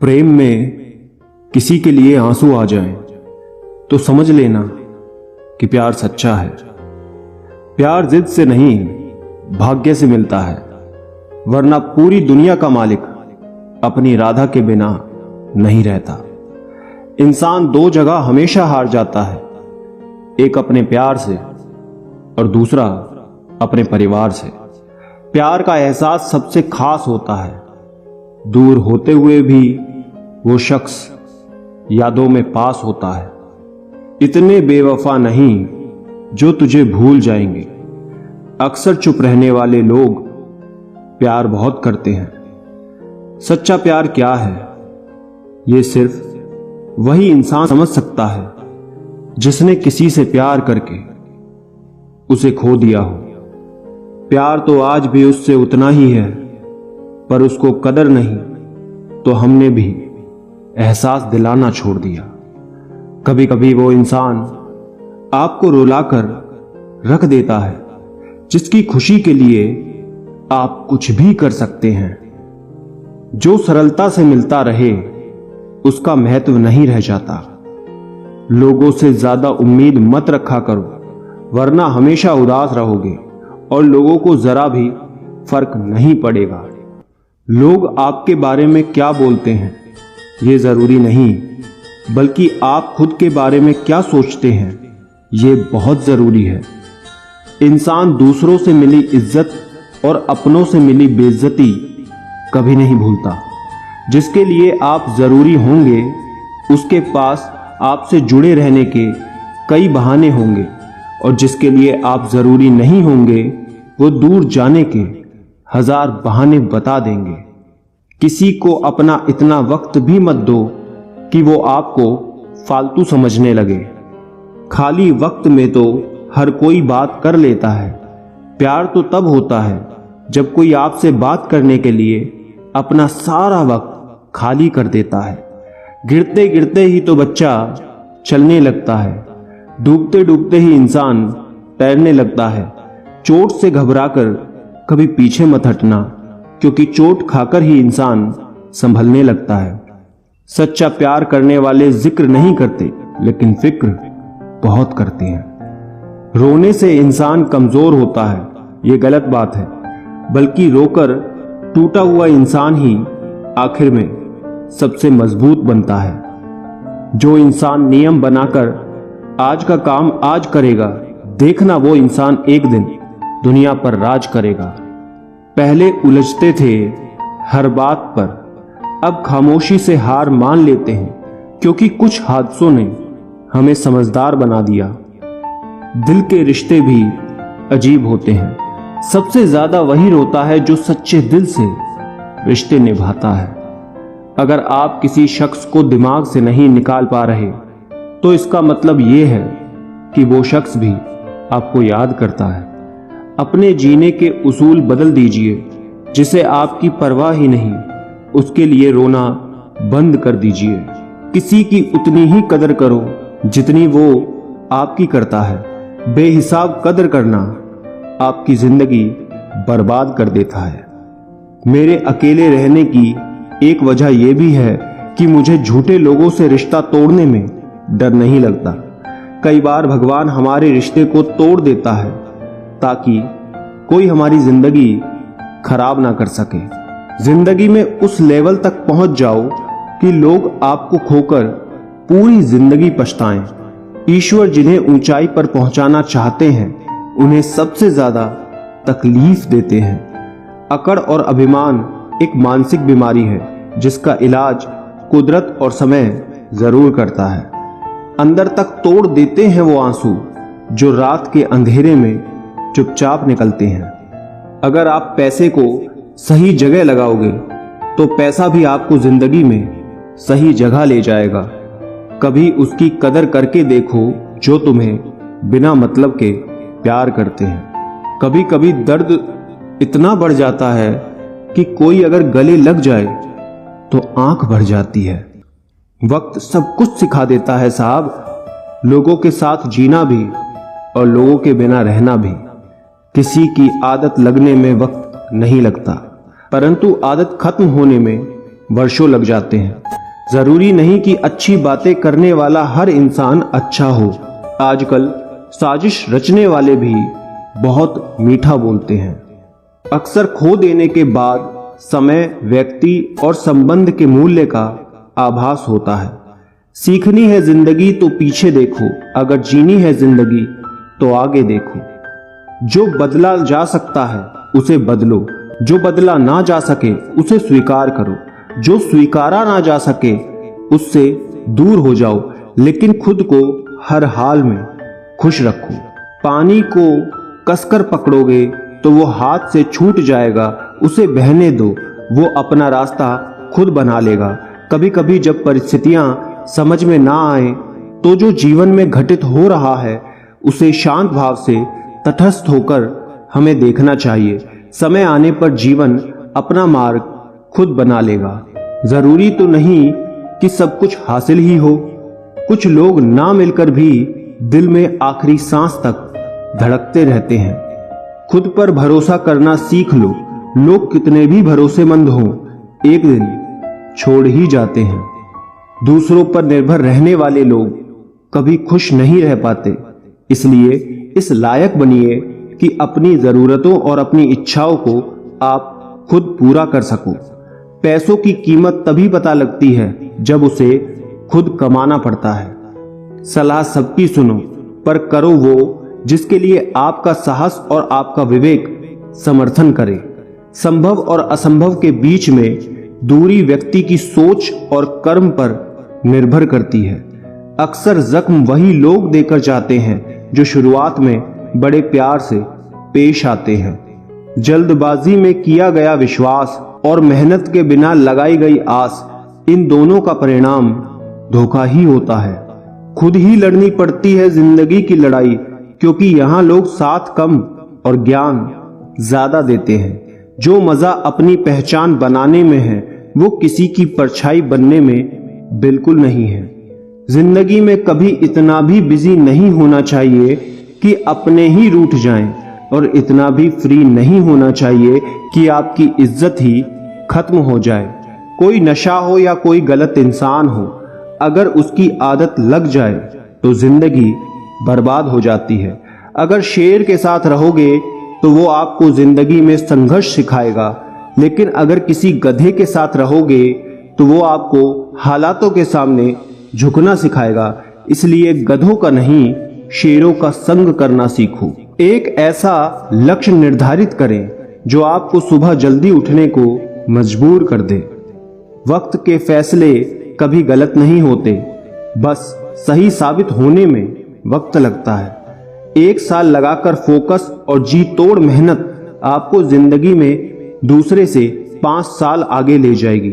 प्रेम में किसी के लिए आंसू आ जाएं तो समझ लेना कि प्यार सच्चा है। प्यार जिद से नहीं भाग्य से मिलता है, वरना पूरी दुनिया का मालिक अपनी राधा के बिना नहीं रहता। इंसान दो जगह हमेशा हार जाता है, एक अपने प्यार से और दूसरा अपने परिवार से। प्यार का एहसास सबसे खास होता है, दूर होते हुए भी वो शख्स यादों में पास होता है। इतने बेवफा नहीं जो तुझे भूल जाएंगे। अक्सर चुप रहने वाले लोग प्यार बहुत करते हैं। सच्चा प्यार क्या है, ये सिर्फ वही इंसान समझ सकता है जिसने किसी से प्यार करके उसे खो दिया हो। प्यार तो आज भी उससे उतना ही है, पर उसको कदर नहीं तो हमने भी एहसास दिलाना छोड़ दिया। कभी कभी वो इंसान आपको रुलाकर रख देता है, जिसकी खुशी के लिए आप कुछ भी कर सकते हैं। जो सरलता से मिलता रहे उसका महत्व नहीं रह जाता। लोगों से ज्यादा उम्मीद मत रखा करो, वरना हमेशा उदास रहोगे और लोगों को जरा भी फर्क नहीं पड़ेगा। लोग आपके बारे में क्या बोलते हैं ये जरूरी नहीं, बल्कि आप खुद के बारे में क्या सोचते हैं ये बहुत जरूरी है। इंसान दूसरों से मिली इज्जत और अपनों से मिली बेइज्जती कभी नहीं भूलता। जिसके लिए आप जरूरी होंगे उसके पास आपसे जुड़े रहने के कई बहाने होंगे, और जिसके लिए आप जरूरी नहीं होंगे वो दूर जाने के हजार बहाने बता देंगे। किसी को अपना इतना वक्त भी मत दो कि वो आपको फालतू समझने लगे। खाली वक्त में तो हर कोई बात कर लेता है। प्यार तो तब होता है जब कोई आपसे बात करने के लिए अपना सारा वक्त खाली कर देता है। गिरते गिरते ही तो बच्चा चलने लगता है, डूबते डूबते ही इंसान तैरने लगता है। चोट से घबराकर कभी पीछे मत हटना, क्योंकि चोट खाकर ही इंसान संभलने लगता है। सच्चा प्यार करने वाले जिक्र नहीं करते, लेकिन फिक्र बहुत करते हैं। रोने से इंसान कमजोर होता है ये गलत बात है, बल्कि रोकर टूटा हुआ इंसान ही आखिर में सबसे मजबूत बनता है। जो इंसान नियम बनाकर आज का काम आज करेगा, देखना वो इंसान एक दिन दुनिया पर राज करेगा। पहले उलझते थे हर बात पर, अब खामोशी से हार मान लेते हैं, क्योंकि कुछ हादसों ने हमें समझदार बना दिया। दिल के रिश्ते भी अजीब होते हैं। सबसे ज्यादा वही रोता है जो सच्चे दिल से रिश्ते निभाता है। अगर आप किसी शख्स को दिमाग से नहीं निकाल पा रहे तो इसका मतलब ये है कि वो शख्स भी आपको याद करता है। अपने जीने के उसूल बदल दीजिए। जिसे आपकी परवाह ही नहीं उसके लिए रोना बंद कर दीजिए। किसी की उतनी ही कदर करो जितनी वो आपकी करता है। बेहिसाब कदर करना आपकी जिंदगी बर्बाद कर देता है। मेरे अकेले रहने की एक वजह यह भी है कि मुझे झूठे लोगों से रिश्ता तोड़ने में डर नहीं लगता। कई बार भगवान हमारे रिश्ते को तोड़ देता है ताकि कोई हमारी जिंदगी खराब ना कर सके। जिंदगी में उस लेवल तक पहुंच जाओ कि लोग आपको खोकर पूरी जिंदगी पछताएं। ईश्वर जिन्हें ऊंचाई पर पहुंचाना चाहते हैं उन्हें सबसे ज्यादा तकलीफ देते हैं। अकड़ और अभिमान एक मानसिक बीमारी है जिसका इलाज कुदरत और समय जरूर करता है। अंदर तक तोड़ देते हैं वो आंसू जो रात के अंधेरे में चुपचाप निकलते हैं। अगर आप पैसे को सही जगह लगाओगे तो पैसा भी आपको जिंदगी में सही जगह ले जाएगा। कभी उसकी कदर करके देखो जो तुम्हें बिना मतलब के प्यार करते हैं। कभी कभी दर्द इतना बढ़ जाता है कि कोई अगर गले लग जाए तो आंख भर जाती है। वक्त सब कुछ सिखा देता है साहब। लोगों के साथ जीना भी और लोगों के बिना रहना भी। किसी की आदत लगने में वक्त नहीं लगता, परंतु आदत खत्म होने में वर्षों लग जाते हैं। जरूरी नहीं कि अच्छी बातें करने वाला हर इंसान अच्छा हो। आजकल साजिश रचने वाले भी बहुत मीठा बोलते हैं। अक्सर खो देने के बाद समय, व्यक्ति और संबंध के मूल्य का आभास होता है। सीखनी है जिंदगी तो पीछे देखो, अगर जीनी है जिंदगी तो आगे देखो। जो बदला जा सकता है उसे बदलो, जो बदला ना जा सके उसे स्वीकार करो, जो स्वीकारा ना जा सके उससे दूर हो जाओ, लेकिन खुद को हर हाल में खुश रखो। पानी को कसकर पकड़ोगे तो वो हाथ से छूट जाएगा, उसे बहने दो, वो अपना रास्ता खुद बना लेगा। कभी कभी जब परिस्थितियां समझ में ना आए तो जो जीवन में घटित हो रहा है उसे शांत भाव से तटस्थ होकर हमें देखना चाहिए। समय आने पर जीवन अपना मार्ग खुद बना लेगा। जरूरी तो नहीं कि सब कुछ हासिल ही हो। कुछ लोग ना मिलकर भी दिल में आखिरी सांस तक धड़कते रहते हैं। खुद पर भरोसा करना सीख लो। लोग कितने भी भरोसेमंद हों, एक दिन छोड़ ही जाते हैं। दूसरों पर निर्भर रहने वाले लोग कभी खुश नहीं रह पाते। इसलिए इस लायक बनिए कि अपनी जरूरतों और अपनी इच्छाओं को आप खुद पूरा कर सको। पैसों की कीमत तभी पता लगती है जब उसे खुद कमाना पड़ता है। सलाह सबकी सुनो, पर करो वो जिसके लिए आपका साहस और आपका विवेक समर्थन करे। संभव और असंभव के बीच में दूरी व्यक्ति की सोच और कर्म पर निर्भर करती है। अक्सर जख्म वही लोग देकर जाते हैं जो शुरुआत में बड़े प्यार से पेश आते हैं। जल्दबाजी में किया गया विश्वास और मेहनत के बिना लगाई गई आस, इन दोनों का परिणाम धोखा ही होता है। खुद ही लड़नी पड़ती है जिंदगी की लड़ाई, क्योंकि यहाँ लोग साथ कम और ज्ञान ज्यादा देते हैं। जो मजा अपनी पहचान बनाने में है वो किसी की परछाई बनने में बिल्कुल नहीं है। जिंदगी में कभी इतना भी बिजी नहीं होना चाहिए कि अपने ही रूठ जाएं, और इतना भी फ्री नहीं होना चाहिए कि आपकी इज्जत ही खत्म हो जाए। कोई नशा हो या कोई गलत इंसान हो, अगर उसकी आदत लग जाए तो जिंदगी बर्बाद हो जाती है। अगर शेर के साथ रहोगे तो वो आपको जिंदगी में संघर्ष सिखाएगा, लेकिन अगर किसी गधे के साथ रहोगे तो वो आपको हालातों के सामने झुकना सिखाएगा। इसलिए गधों का नहीं, शेरों का संग करना सीखो। एक ऐसा लक्ष्य निर्धारित करें जो आपको सुबह जल्दी उठने को मजबूर कर दे। वक्त के फैसले कभी गलत नहीं होते, बस सही साबित होने में वक्त लगता है। 1 साल लगाकर फोकस और जी तोड़ मेहनत आपको जिंदगी में दूसरे से 5 साल आगे ले जाएगी।